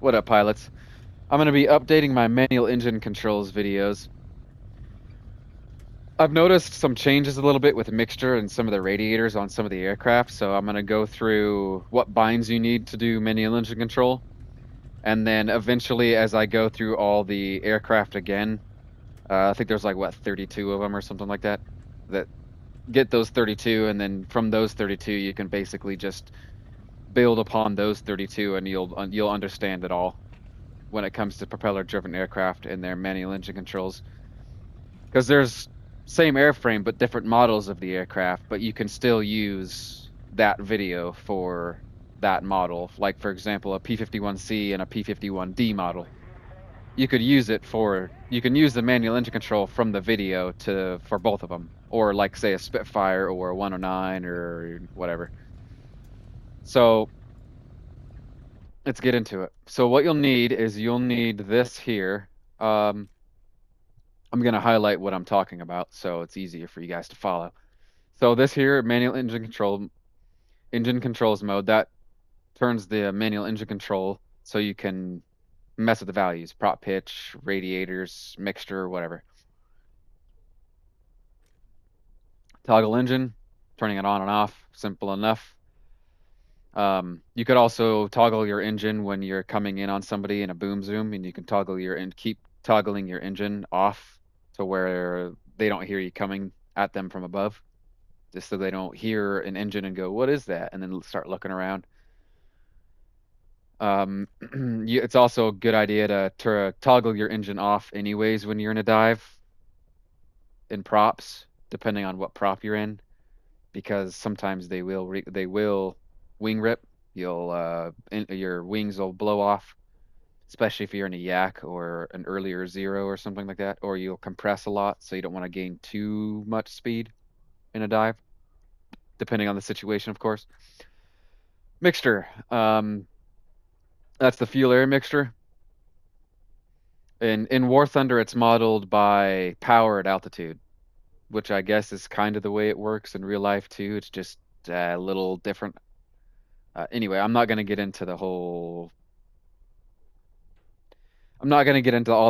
What up, pilots? I'm going to be updating my manual engine controls videos. I've noticed some changes a little bit with mixture and some of the radiators on some of the aircraft, so I'm going to go through what binds you need to do manual engine control, and then eventually, as I go through all the aircraft again, I think there's like what 32 of them or something like that. That get those 32, and then from those 32, you can basically just build upon those 32, and you'll understand it all when it comes to propeller-driven aircraft and their manual engine controls. Because there's same airframe but different models of the aircraft, but you can still use that video for that model. Like for example, a P-51C and a P-51D model. You can use the manual engine control from the video to for both of them, or like say a Spitfire or a 109 or whatever. So let's get into it. So what you'll need this here. Um, I'm going to highlight what I'm talking about so it's easier for you guys to follow. So this here, manual engine controls mode, that turns the manual engine control so you can mess with the values, prop pitch, radiators, mixture, whatever. Toggle engine, turning it on and off, simple enough. You could also toggle your engine when you're coming in on somebody in a boom zoom, and you can keep toggling your engine off to where they don't hear you coming at them from above, just so they don't hear an engine and go, "What is that?" and then start looking around. It's also a good idea to toggle your engine off anyways when you're in a dive in props, depending on what prop you're in, because sometimes they will wing rip. Your wings will blow off, especially if you're in a yak or an earlier zero or something like that, or you'll compress a lot, so you don't want to gain too much speed in a dive, depending on the situation, of course. Mixture. That's the fuel air mixture. In War Thunder, it's modeled by power at altitude, which I guess is kind of the way it works in real life too. It's just a little different. Anyway, I'm not gonna get into all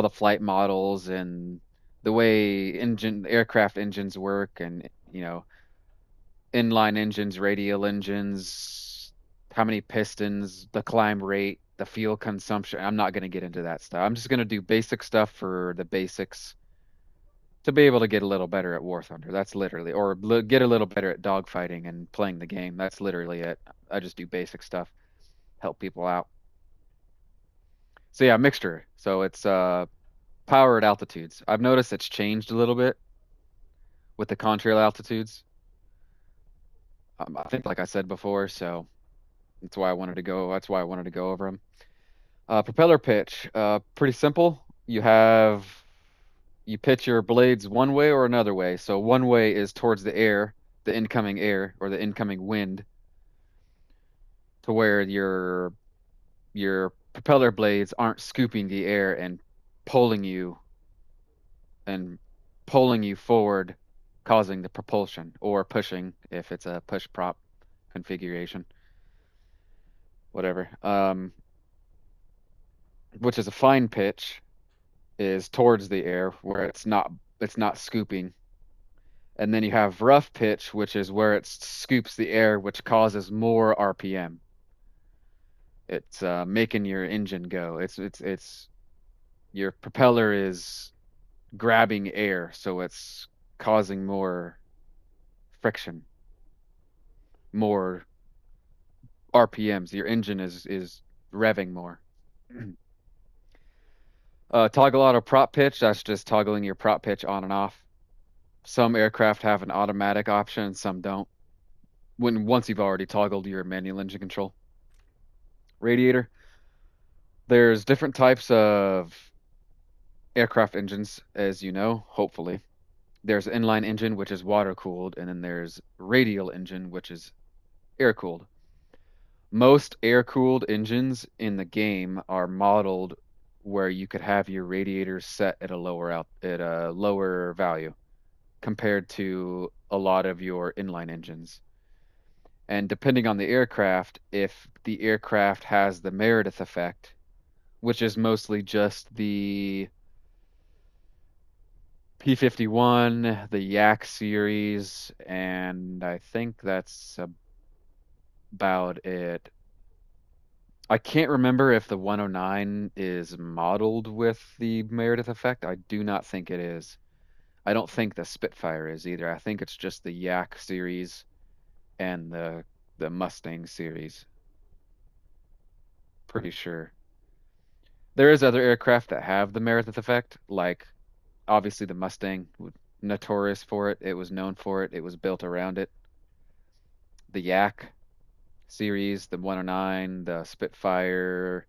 the flight models and the way aircraft engines work, and inline engines, radial engines, how many pistons, the climb rate, the fuel consumption. I'm not gonna get into that stuff. I'm just gonna do basic stuff for the basics to be able to get a little better at War Thunder. That's literally, or get a little better at dogfighting and playing the game. That's literally it. I just do basic stuff, help people out. So yeah, mixture. So it's power at altitudes. I've noticed it's changed a little bit with the contrail altitudes. I think, like I said before, so that's why I wanted to go. That's why I wanted to go over them. Propeller pitch. Pretty simple. You pitch your blades one way or another way. So one way is towards the air, the incoming air or the incoming wind, to where your propeller blades aren't scooping the air pulling you and pulling you forward, causing the propulsion, or pushing if it's a push prop configuration, whatever. Which is a fine pitch is towards the air where it's not scooping. And then you have rough pitch, which is where it scoops the air, which causes more RPM. It's making your engine go. It's your propeller is grabbing air, so it's causing more friction, more RPMs. Your engine is revving more. Toggle auto prop pitch, that's just toggling your prop pitch on and off. Some aircraft have an automatic option, some don't. Once you've already toggled your manual engine control. Radiator, there's different types of aircraft engines, as you know, hopefully. There's inline engine, which is water cooled, and then there's radial engine, which is air cooled. Most air-cooled engines in the game are modeled where you could have your radiators set at a lower value compared to a lot of your inline engines. And depending on the aircraft, if the aircraft has the Meredith effect, which is mostly just the P-51, the Yak series, and I think that's about it. I can't remember if the 109 is modeled with the Meredith effect. I do not think it is. I don't think the Spitfire is either. I think it's just the Yak series and the Mustang series. Pretty sure. There is other aircraft that have the Meredith effect, like obviously the Mustang, notorious for it. It was known for it. It was built around it. The Yak series, the 109, the Spitfire,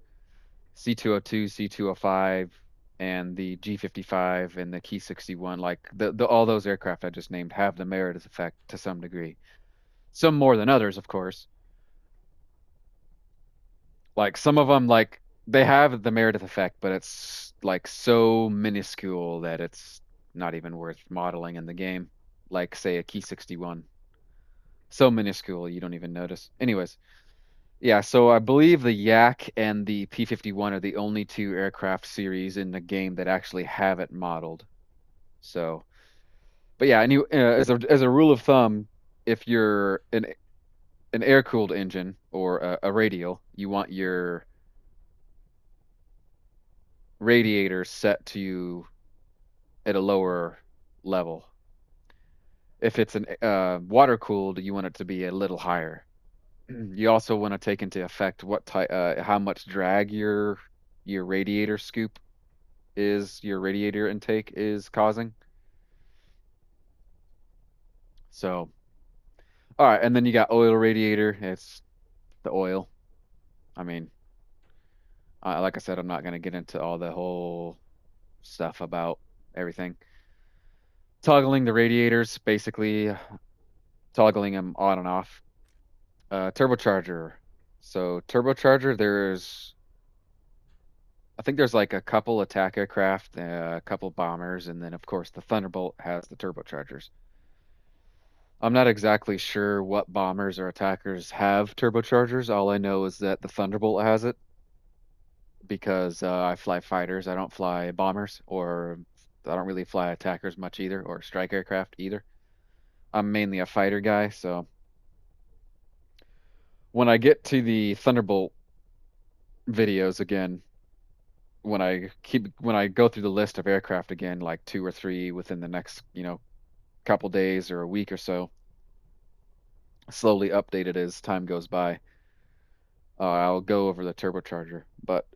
C202, C205, and the G55 and the Key 61, like the all those aircraft I just named have the Meredith effect to some degree. Some more than others, of course. Like some of them, like they have the Meredith effect, but it's like so minuscule that it's not even worth modeling in the game. Like say a Key 61. So minuscule you don't even notice. Anyways, yeah, so I believe the Yak and the P-51 are the only two aircraft series in the game that actually have it modeled. So, but yeah, as a rule of thumb, if you're an air-cooled engine or a radial, you want your radiator set to at a lower level. If it's an water-cooled, you want it to be a little higher. You also want to take into effect how much drag your radiator scoop is, your radiator intake is causing. So, all right, and then you got oil radiator. It's the oil. I mean, like I said, I'm not going to get into all the whole stuff about everything. Toggling the radiators, basically toggling them on and off. Turbocharger. So turbocharger, I think there's like a couple attack aircraft, a couple bombers, and then of course the Thunderbolt has the turbochargers. I'm not exactly sure what bombers or attackers have turbochargers. All I know is that the Thunderbolt has it because I fly fighters. I don't fly bombers, or I don't really fly attackers much either, or strike aircraft either. I'm mainly a fighter guy, so when I get to the Thunderbolt videos again, when I go through the list of aircraft again, like two or three within the next, couple days or a week or so, slowly updated as time goes by. I'll go over the turbocharger, but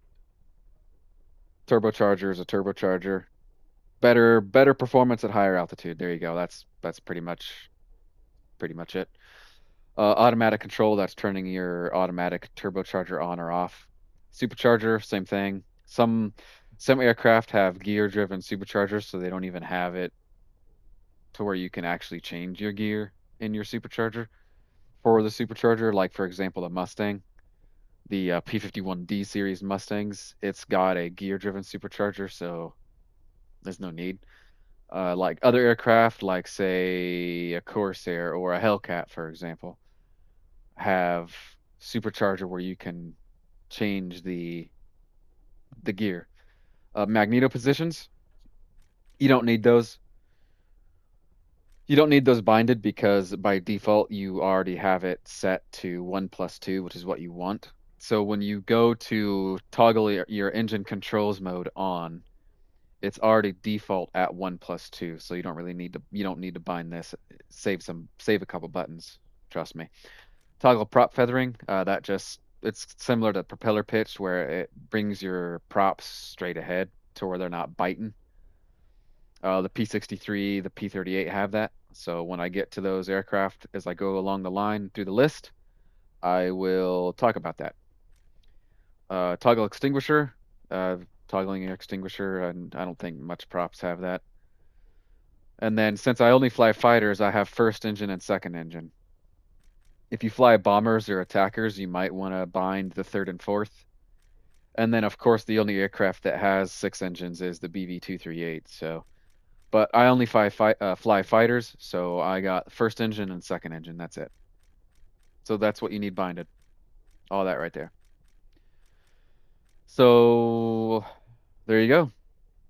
turbocharger is a turbocharger. Better performance at higher altitude. There you go. That's pretty much it. Automatic control, that's turning your automatic turbocharger on or off. Supercharger, same thing. Some aircraft have gear-driven superchargers, so they don't even have it to where you can actually change your gear in your supercharger for the supercharger. Like for example, the Mustang, the P-51D series Mustangs, it's got a gear-driven supercharger, so there's no need. Like other aircraft, like say a Corsair or a Hellcat, for example, have supercharger where you can change the gear. Magneto positions, you don't need those. You don't need those binded because by default you already have it set to 1+2, which is what you want. So when you go to toggle your engine controls mode on, it's already default at 1+2, so you don't need to bind this. Save a couple buttons. Trust me. Toggle prop feathering. It's similar to propeller pitch where it brings your props straight ahead to where they're not biting. The P-63, the P-38 have that. So when I get to those aircraft as I go along the line through the list, I will talk about that. Toggle extinguisher. Toggling your extinguisher, and I don't think much props have that. And then since I only fly fighters, I have first engine and second engine. If you fly bombers or attackers, you might want to bind the third and fourth. And then, of course, the only aircraft that has six engines is the BV-238. So, but I only fly fighters, so I got first engine and second engine. That's it. So that's what you need binded. All that right there. So there you go.